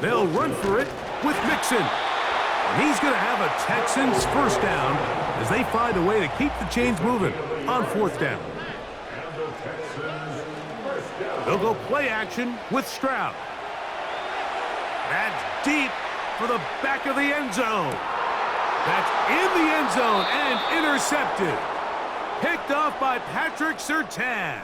They'll run for it with Mixon. And he's going to have a Texans first down as they find a way to keep the chains moving on fourth down. They'll go play action with Stroud. That's deep for the back of the end zone. That's in the end zone and intercepted. Picked off by Patrick Surtain.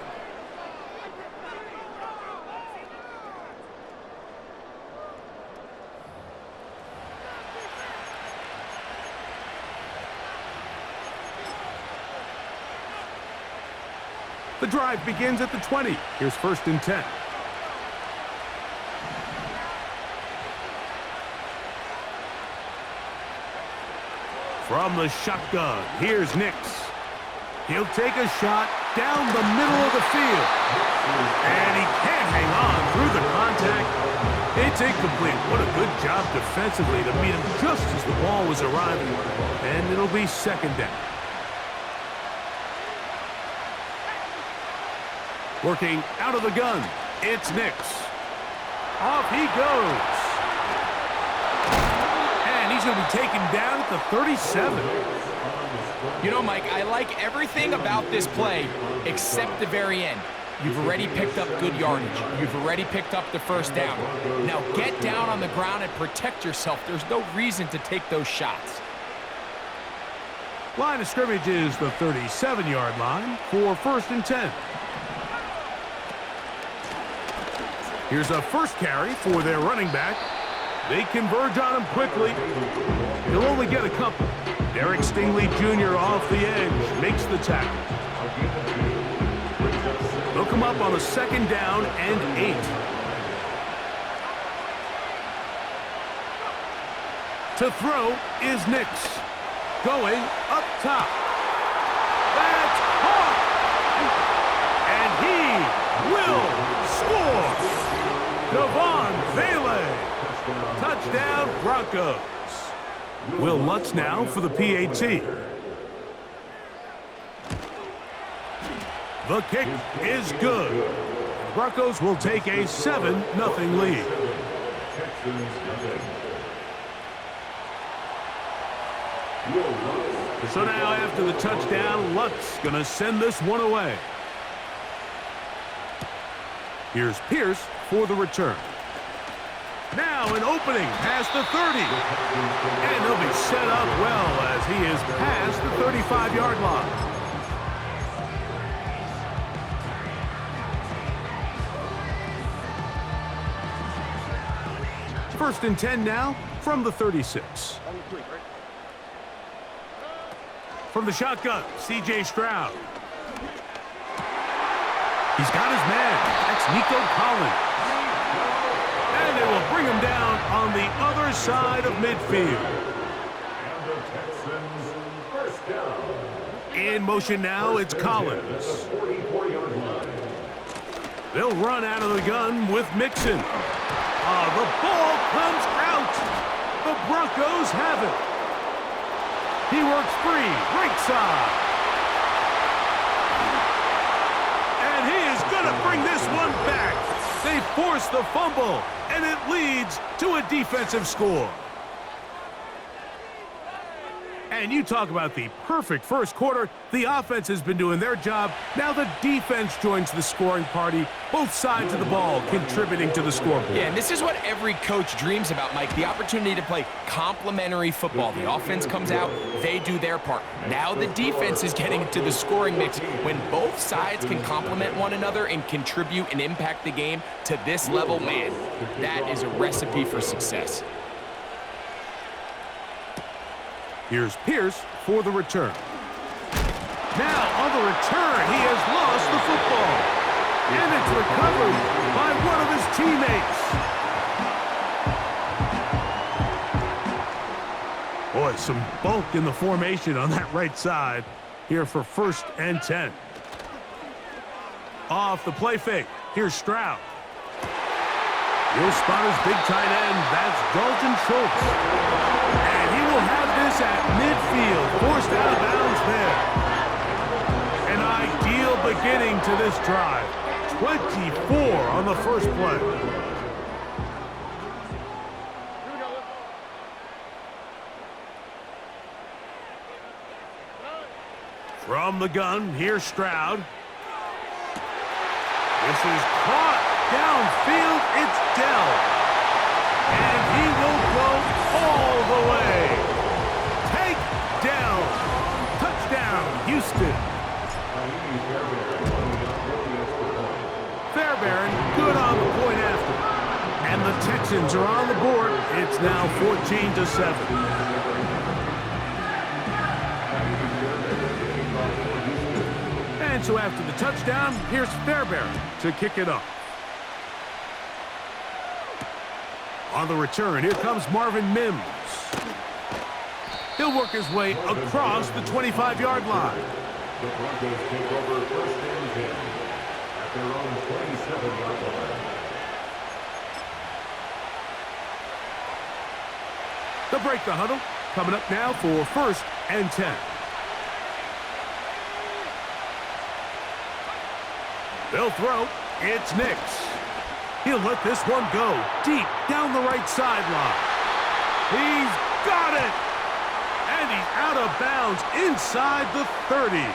The drive begins at the 20. Here's 1st and 10. From the shotgun, here's Nix. He'll take a shot down the middle of the field. And he can't hang on through the contact. It's incomplete. What a good job defensively to meet him just as the ball was arriving. And it'll be 2nd down. Working out of the gun, it's Nix. Off he goes. And he's going to be taken down at the 37. You know, Mike, I like everything about this play except the very end. You've already picked up good yardage. You've already picked up the first down. Now get down on the ground and protect yourself. There's no reason to take those shots. Line of scrimmage is the 37-yard line for 1st and 10. Here's a first carry for their running back. They converge on him quickly. He'll only get a couple. Derek Stingley Jr. off the edge makes the tackle. They'll come up on a 2nd down and 8. To throw is Nix. Going up top. That's caught! And he will score! Devon Vele. Touchdown, Broncos. Will Lutz now for the PAT. The kick is good. Broncos will take a 7-0 lead. So now after the touchdown, Lutz going to send this one away. Here's Pierce for the return. Now an opening past the 30. And he'll be set up well as he is past the 35-yard line. First and 10 now from the 36. From the shotgun, C.J. Stroud. He's got his man. That's Nico Collins. And they will bring him down on the other side of midfield. In motion now, it's Collins. They'll run out of the gun with Mixon. The ball comes out. The Broncos have it. He works free, right side. And he is going to bring this one back. They force the fumble, and it leads to a defensive score. And you talk about the perfect first quarter. The offense has been doing their job. Now the defense joins the scoring party. Both sides of the ball contributing to the scoreboard. Yeah, and this is what every coach dreams about, Mike. The opportunity to play complementary football. The offense comes out, they do their part. Now the defense is getting into the scoring mix. When both sides can complement one another and contribute and impact the game to this level, man, that is a recipe for success. Here's Pierce for the return. Now, on the return, he has lost the football. And it's recovered by one of his teammates. Boy, some bulk in the formation on that right side here for 1st and 10. Off the play fake. Here's Stroud. He'll spot his big tight end. That's Dalton Schultz. And he will have this at midfield. Forced out of bounds there. An ideal beginning to this drive. 24 on the first play. From the gun, here's Stroud. This is caught downfield. It's Dell. And he will go all the way. Take Dell. Touchdown, Houston. Fairbairn good on the point after. And the Texans are on the board. It's now 14-7. And so after the touchdown, here's Fairbairn to kick it off. On the return, here comes Marvin Mims. He'll work his way across the 25-yard line. The Broncos take over first and 10 at their own 27-yard line. They'll break the huddle. Coming up now for first and 10. They'll throw. It's Nix. He'll let this one go deep down the right sideline. He's got it! And he's out of bounds inside the 30.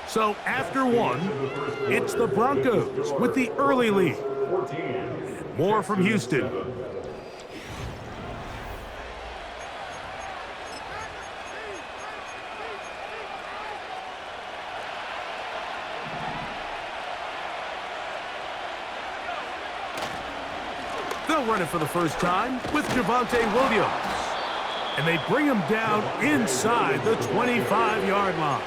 So after one, it's the Broncos with the early lead. More from Houston. They'll run it for the first time with Javonte Williams. And they bring him down inside the 25-yard line.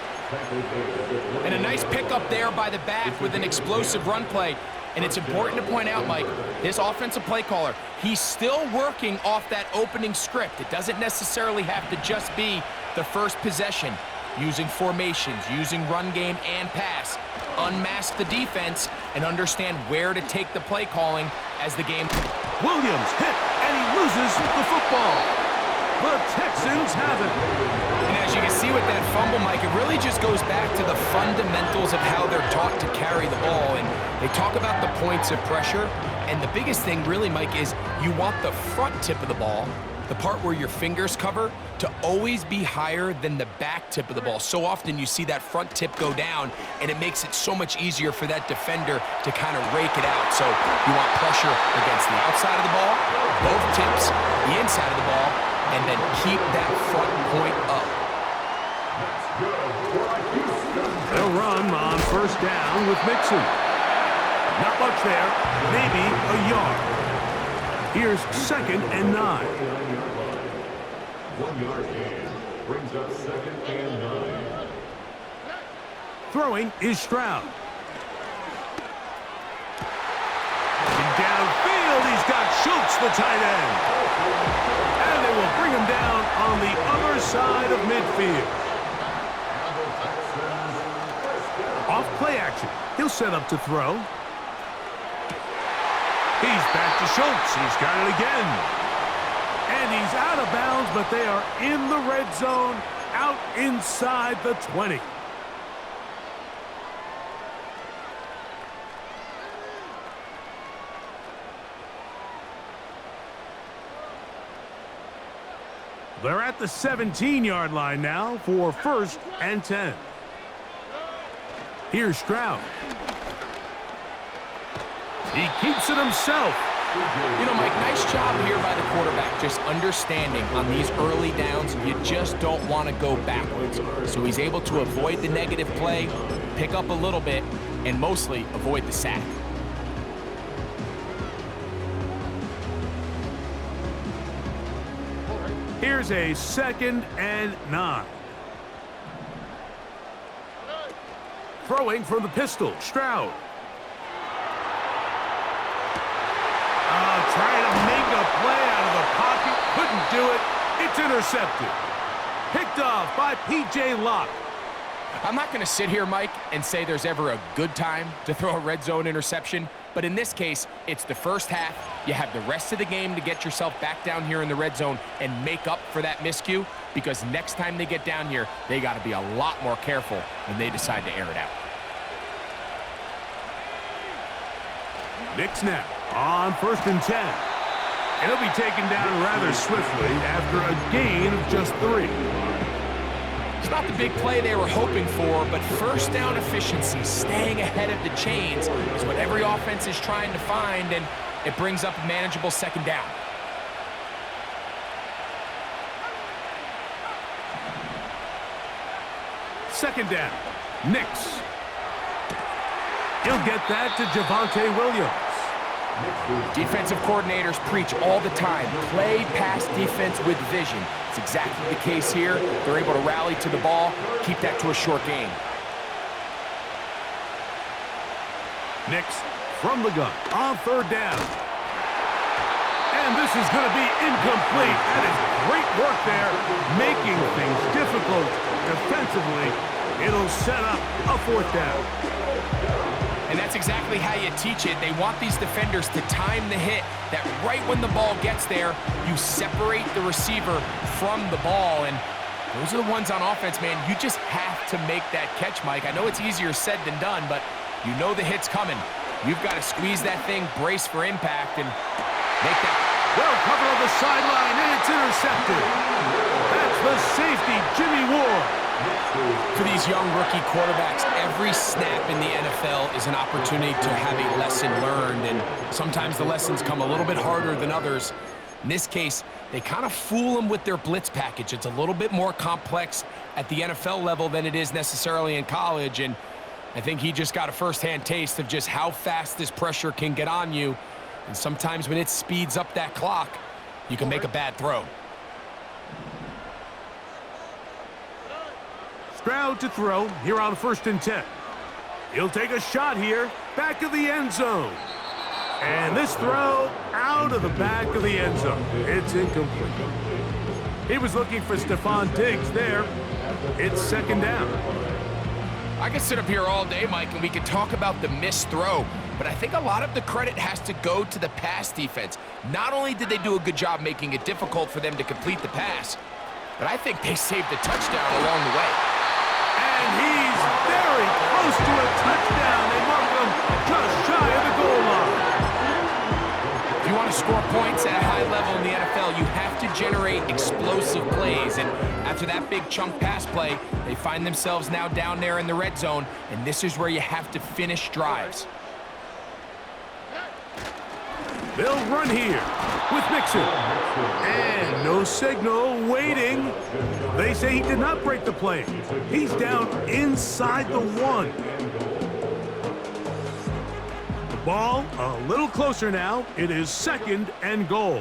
And a nice pickup there by the back with an explosive run play. And it's important to point out, Mike, this offensive play caller, he's still working off that opening script. It doesn't necessarily have to just be the first possession. Using formations, using run game and pass. Unmask the defense and understand where to take the play calling as the game. Williams hit, and he loses the football. The Texans have it. And as you can see with that fumble, Mike, it really just goes back to the fundamentals of how they're taught to carry the ball. And they talk about the points of pressure. And the biggest thing really, Mike, is you want the front tip of the ball, the part where your fingers cover, to always be higher than the back tip of the ball. So often you see that front tip go down, and it makes it so much easier for that defender to kind of rake it out. So you want pressure against the outside of the ball, both tips, the inside of the ball, and then keep that front point up. They'll run on first down with Mixon. Not much there, maybe a yard. Here's second and 9. 1 yard gain brings up second and 9. Throwing is Stroud. And downfield, he's got Schultz, the tight end. And they will bring him down on the other side of midfield. Off play action. He'll set up to throw. He's back to Schultz. He's got it again. And he's out of bounds, but they are in the red zone, out inside the 20. They're at the 17-yard line now for first and 10. Here's Stroud. He keeps it himself. You know, Mike, nice job here by the quarterback, just understanding on these early downs, you just don't want to go backwards. So he's able to avoid the negative play, pick up a little bit, and mostly avoid the sack. Here's a second and 9. Throwing from the pistol, Stroud. Trying to make a play out of the pocket. Couldn't do it. It's intercepted. Picked off by P.J. Locke. I'm not going to sit here, Mike, and say there's ever a good time to throw a red zone interception. But in this case, it's the first half. You have the rest of the game to get yourself back down here in the red zone and make up for that miscue, because next time they get down here, they got to be a lot more careful when they decide to air it out. Knicks now on 1st and 10. And he'll be taken down rather swiftly after a gain of just 3. It's not the big play they were hoping for, but first down efficiency, staying ahead of the chains, is what every offense is trying to find, and it brings up a manageable 2nd down. Second down, Knicks. He'll get that to Javonte Williams. Defensive coordinators preach all the time, play pass defense with vision. It's exactly the case here. They're able to rally to the ball, keep that to a short gain. Knicks from the gun on 3rd down. And this is going to be incomplete. That is great work there, making things difficult defensively. It'll set up a 4th down. And that's exactly how you teach it. They want these defenders to time the hit, that right when the ball gets there, you separate the receiver from the ball. And those are the ones on offense, man. You just have to make that catch, Mike. I know it's easier said than done, but you know the hit's coming. You've got to squeeze that thing, brace for impact, and make that. Well covered on the sideline, and it's intercepted. That's the safety, Jimmy Ward. For these young rookie quarterbacks, every snap in the NFL is an opportunity to have a lesson learned, and sometimes the lessons come a little bit harder than others. In this case, they kind of fool them with their blitz package. It's a little bit more complex at the NFL level than it is necessarily in college, and I think he just got a first-hand taste of just how fast this pressure can get on you, and sometimes when it speeds up that clock, you can make a bad throw. Stroud to throw here on 1st and 10. He'll take a shot here, back of the end zone. And this throw out of the back of the end zone. It's incomplete. He was looking for Stephon Diggs there. It's 2nd down. I could sit up here all day, Mike, and we could talk about the missed throw, but I think a lot of the credit has to go to the pass defense. Not only did they do a good job making it difficult for them to complete the pass, but I think they saved the touchdown along the way. And he's very close to a touchdown. They mark him just shy of the goal line. If you want to score points at a high level in the NFL, you have to generate explosive plays. And after that big chunk pass play, they find themselves now down there in the red zone, and this is where you have to finish drives. They'll run here with Mixon. And no signal, waiting. They say he did not break the play. He's down inside the 1. The ball a little closer now. It is 2nd and goal.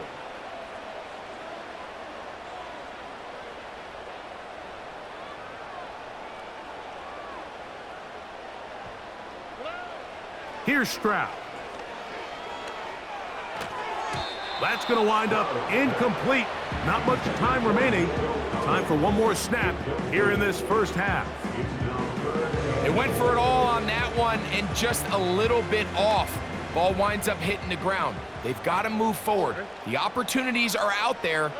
Here's Stroud. That's going to wind up incomplete. Not much time remaining. Time for one more snap here in this first half. They went for it all on that one and just a little bit off. Ball winds up hitting the ground. They've got to move forward. The opportunities are out there.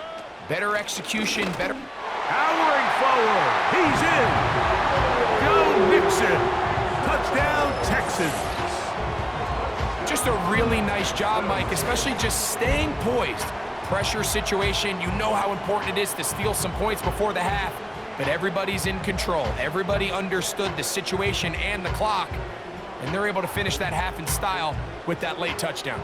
Better execution, better. Powering forward. He's in. Joe Mixon. Touchdown, Texans. Just a really nice job, Mike, especially just staying poised. Pressure situation, you know how important it is to steal some points before the half, but everybody's in control. Everybody understood the situation and the clock, and they're able to finish that half in style with that late touchdown.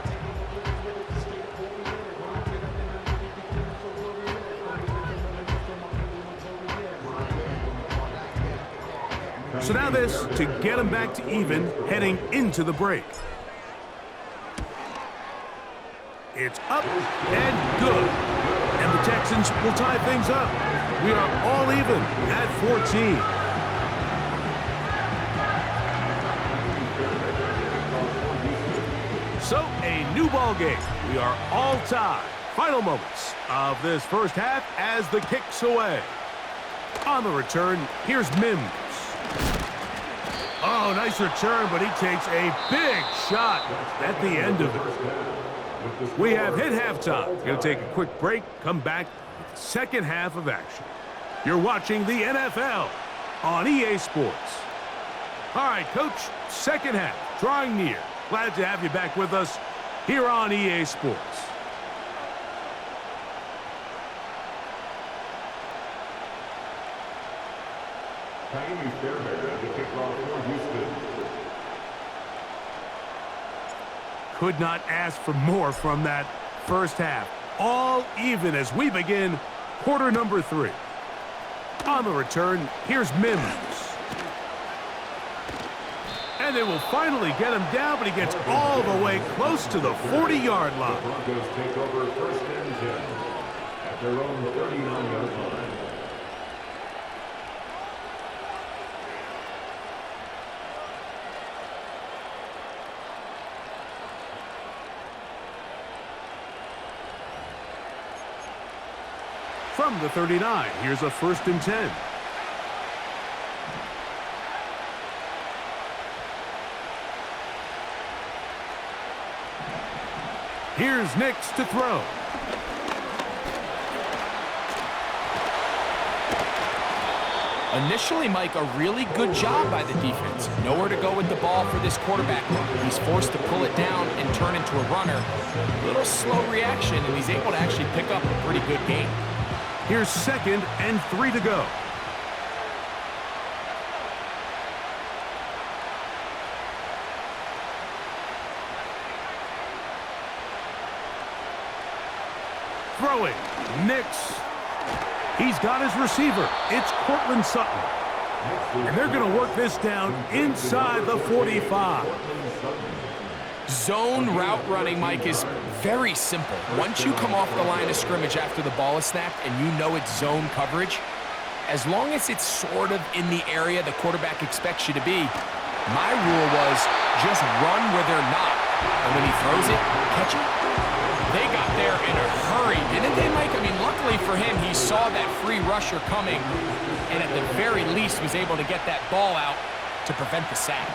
So now this to get them back to even heading into the break. It's up and good. And the Texans will tie things up. We are all even at 14. So a new ball game. We are all tied. Final moments of this first half as the kick's away. On the return, here's Mims. Oh, nice return, but he takes a big shot at the end of it. We have hit halftime. Going to take a quick break, come back with the second half of action. You're watching the NFL on EA Sports. All right, Coach, second half, drawing near. Glad to have you back with us here on EA Sports. Miami Fairbairn to kick off for Houston. Could not ask for more from that first half. All even as we begin quarter number 3. On the return, here's Mims. And they will finally get him down, but he gets all the way close to the 40-yard line. The Broncos take over first and 10 at their own 39-yard line. From the 39, here's a first and 10. Here's Nix to throw. Initially, Mike, a really good job by the defense. Nowhere to go with the ball for this quarterback. He's forced to pull it down and turn into a runner. A little slow reaction, and he's able to actually pick up a pretty good game. Here's 2nd and 3 to go. Throwing, Nix. He's got his receiver. It's Cortland Sutton. And they're going to work this down inside the 45. Zone route running, Mike, is very simple. Once you come off the line of scrimmage after the ball is snapped and you know it's zone coverage, as long as it's sort of in the area the quarterback expects you to be, my rule was just run where they're not. And when he throws it, catch it. They got there in a hurry, didn't they, Mike? I mean, luckily for him, he saw that free rusher coming and at the very least was able to get that ball out to prevent the sack.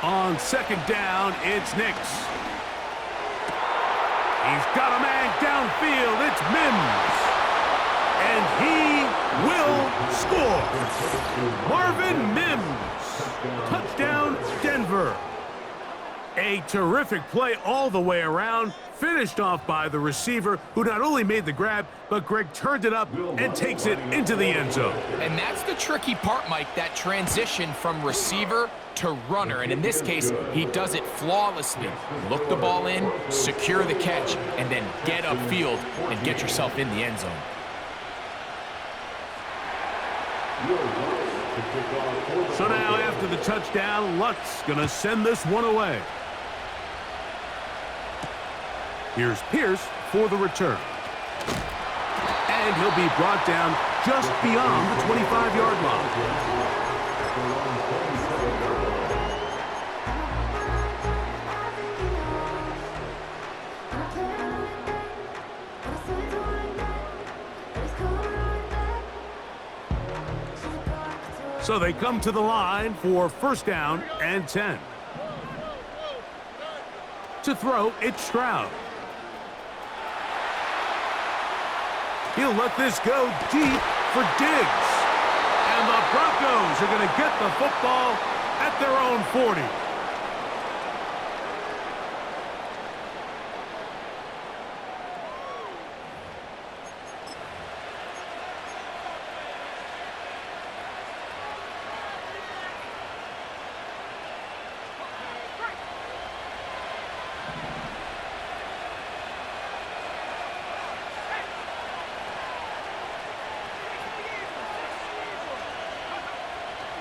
On 2nd down, it's Nix. He's got a man downfield. It's Mims. And he will score. Marvin Mims. Touchdown, Denver. A terrific play all the way around. Finished off by the receiver, who not only made the grab, but Greg turned it up and takes it into the end zone. And that's the tricky part, Mike, that transition from receiver to runner. And in this case, he does it flawlessly. Look the ball in, secure the catch, and then get upfield and get yourself in the end zone. So now after the touchdown, Lutz gonna send this one away. Here's Pierce for the return. And he'll be brought down just beyond the 25-yard line. So they come to the line for first down and 10. To throw, it's Stroud. He'll let this go deep for Diggs. And the Broncos are going to get the football at their own 40.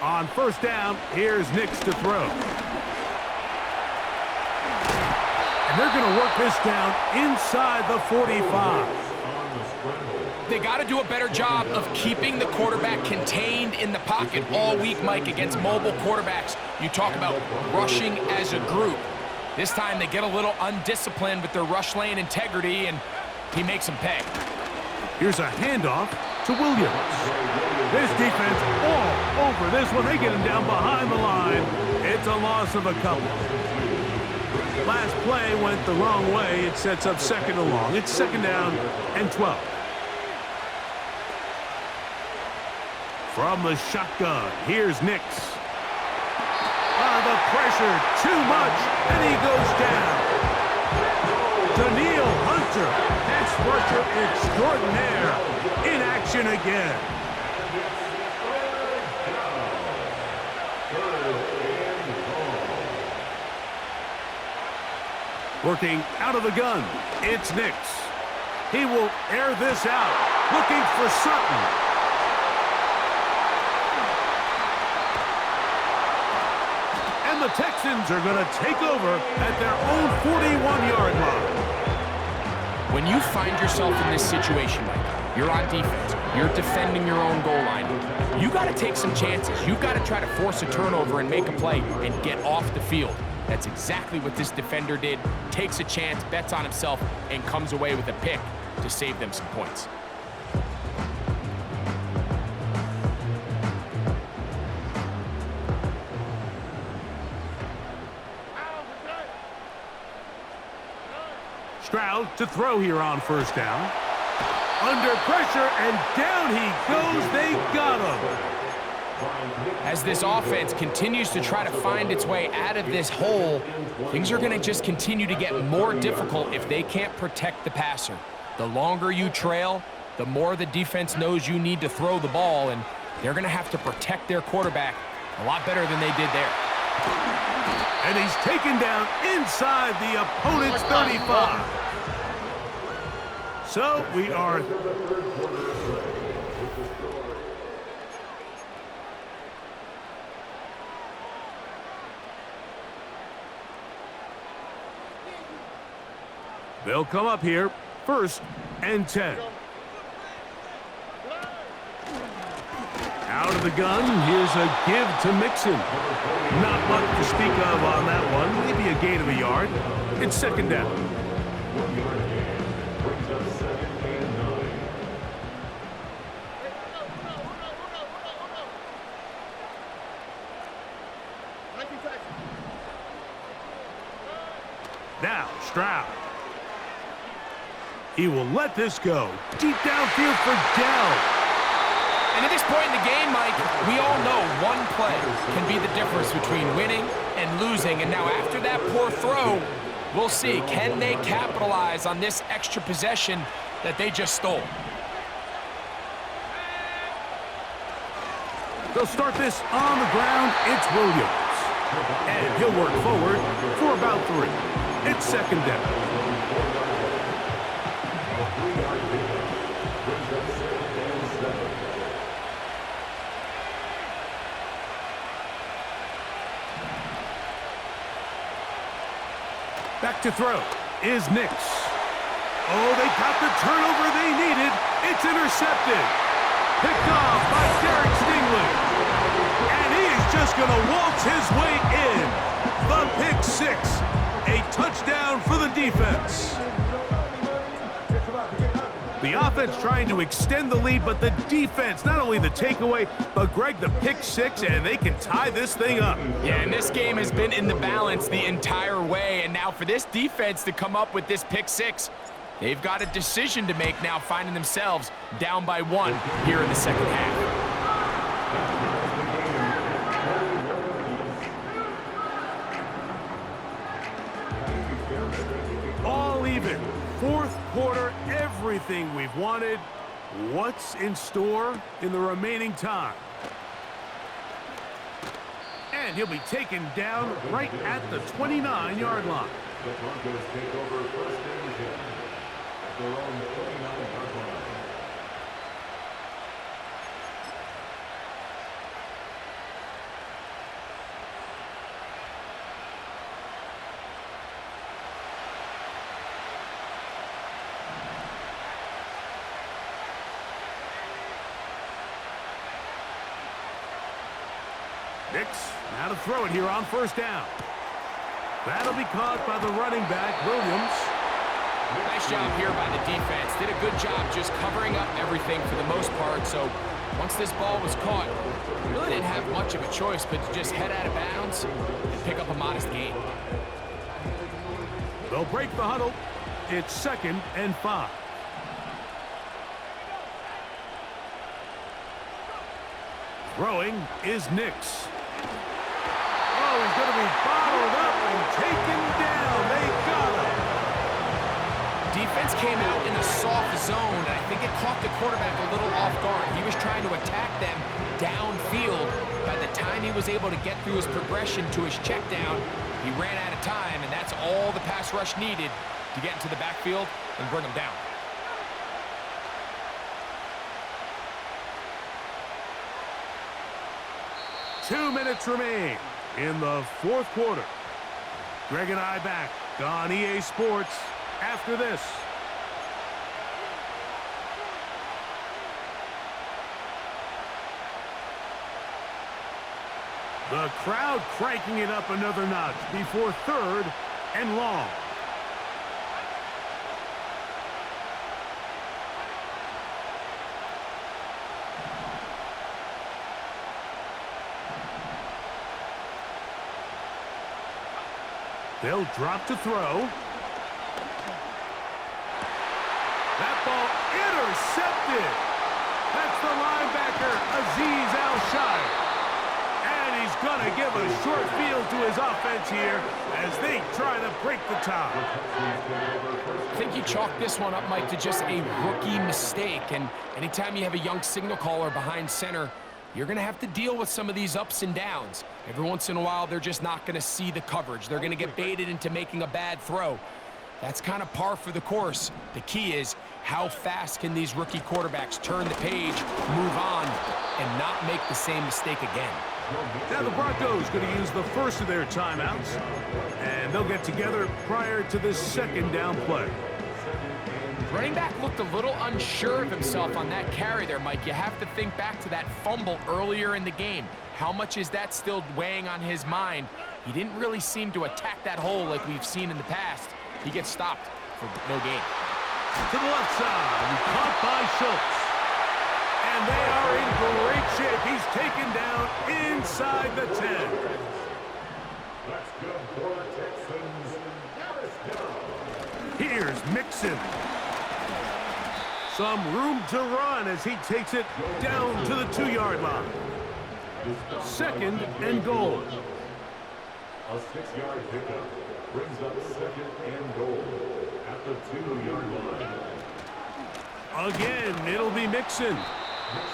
On first down, here's Nix to throw. And they're going to work this down inside the 45. They got to do a better job of keeping the quarterback contained in the pocket all week, Mike, against mobile quarterbacks. You talk about rushing as a group. This time they get a little undisciplined with their rush lane integrity, and he makes them pay. Here's a handoff to Williams. This defense all over this one. They get him down behind the line. It's a loss of a couple. Last play went the wrong way. It sets up second and long. It's second down and 12. From the shotgun, here's Nix. The pressure, too much, and he goes down. Danielle Hunter, pass rusher extraordinaire, in action again. Working out of the gun, it's Nix. He will air this out, looking for Sutton. And the Texans are going to take over at their own 41-yard line. When you find yourself in this situation, Mike, you're on defense, you're defending your own goal line, you got to take some chances. You've got to try to force a turnover and make a play and get off the field. That's exactly what this defender did. Takes a chance, bets on himself, and comes away with a pick to save them some points. Stroud to throw here on first down. Under pressure, and down he goes. They got him. As this offense continues to try to find its way out of this hole, things are going to just continue to get more difficult if they can't protect the passer. The longer you trail, the more the defense knows you need to throw the ball, and they're going to have to protect their quarterback a lot better than they did there. And he's taken down inside the opponent's 35. So we are... They'll come up here, 1st and 10. Out of the gun, here's a give to Mixon. Not much to speak of on that one, maybe a gain of a yard. It's 2nd down. Now, Stroud. He will let this go. Deep downfield for Dell. And at this point in the game, Mike, we all know one play can be the difference between winning and losing. And now after that poor throw, we'll see, can they capitalize on this extra possession that they just stole? They'll start this on the ground. It's Williams. And he'll work forward for about 3. It's 2nd down. Back to throw is Nix. Oh, they got the turnover they needed. It's intercepted. Picked off by Derek Stingley. And he is just going to waltz his way in. The pick 6. A touchdown for the defense. The offense trying to extend the lead, but the defense, not only the takeaway, but Greg, the pick 6, and they can tie this thing up. Yeah, and this game has been in the balance the entire way, and now for this defense to come up with this pick 6, they've got a decision to make now, finding themselves down by 1 here in the 2nd half. All even. 4th quarter, everything we've wanted. What's in store in the remaining time? And he'll be taken down right at the 29-yard line. The Broncos take over 1st and 10 at their own 29-yard line. Nix, now to throw it here on 1st down. That'll be caught by the running back, Williams. Nice job here by the defense. Did a good job just covering up everything for the most part. So once this ball was caught, really didn't have much of a choice but to just head out of bounds and pick up a modest gain. They'll break the huddle. It's 2nd and 5. Throwing is Nix. Oh, he's going to be bottled up and taken down. They got him. Defense came out in a soft zone, and I think it caught the quarterback a little off guard. He was trying to attack them downfield. By the time he was able to get through his progression to his check down, he ran out of time, and that's all the pass rush needed to get into the backfield and bring him down. Two minutes remain in the fourth quarter. Greg and I back on EA Sports after this. The crowd cranking it up another notch before third and long. They'll drop to throw. That ball intercepted. That's the linebacker, Azeez Al-Shaair. And he's going to give a short field to his offense here as they try to break the tie. I think you chalk this one up, Mike, to just a rookie mistake. And anytime you have a young signal caller behind center, you're going to have to deal with some of these ups and downs. Every once in a while, they're just not going to see the coverage. They're going to get baited into making a bad throw. That's kind of par for the course. The key is how fast can these rookie quarterbacks turn the page, move on, and not make the same mistake again. Now the Broncos going to use the first of their timeouts, and they'll get together prior to this second down play. Running back looked a little unsure of himself on that carry there, Mike. You have to think back to that fumble earlier in the game. How much is that still weighing on his mind? He didn't really seem to attack that hole like we've seen in the past. He gets stopped for no gain. To the left side, caught by Schultz. And they are in great shape. He's taken down inside the 10. That's good for the Texans. First down. Here's Mixon. Some room to run as he takes it down to the 2-yard line. Second and goal. A 6-yard pickup brings up second and goal at the 2-yard line. Again, it'll be Mixon.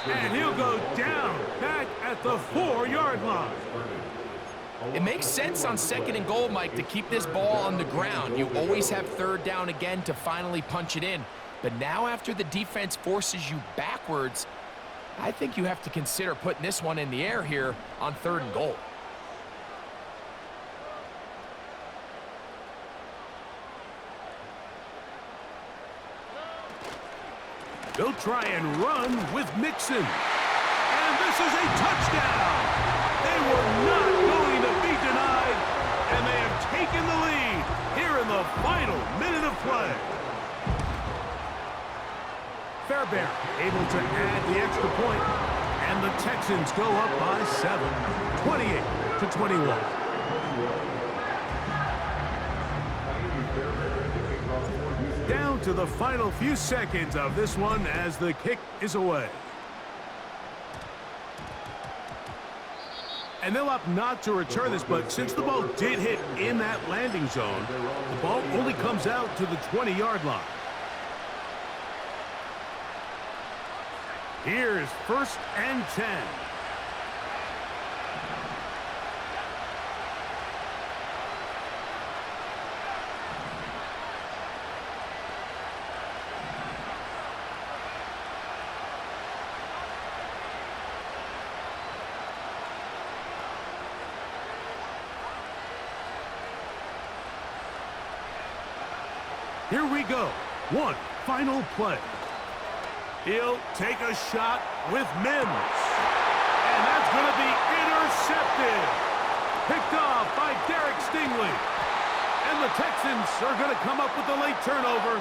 And he'll go down back at the 4-yard line. It makes sense on second and goal, Mike, to keep this ball on the ground. You always have third down again to finally punch it in. But now after the defense forces you backwards, I think you have to consider putting this one in the air here on third and goal. They'll try and run with Mixon. And this is a touchdown. They were not going to be denied, and they have taken the lead here in the final minute of play. Fairbairn able to add the extra point, and the Texans go up by 7, 28-21. Down to the final few seconds of this one as the kick is away. And they'll opt not to return this, but since the ball did hit in that landing zone, the ball only comes out to the 20-yard line. Here's first and 10. Here we go. One final play. He'll take a shot with Mims. And that's going to be intercepted. Picked off by Derek Stingley. And the Texans are going to come up with a late turnover,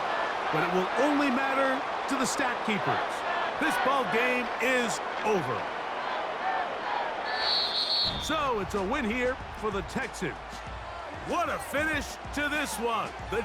but it will only matter to the stat keepers. This ball game is over. So it's a win here for the Texans. What a finish to this one. The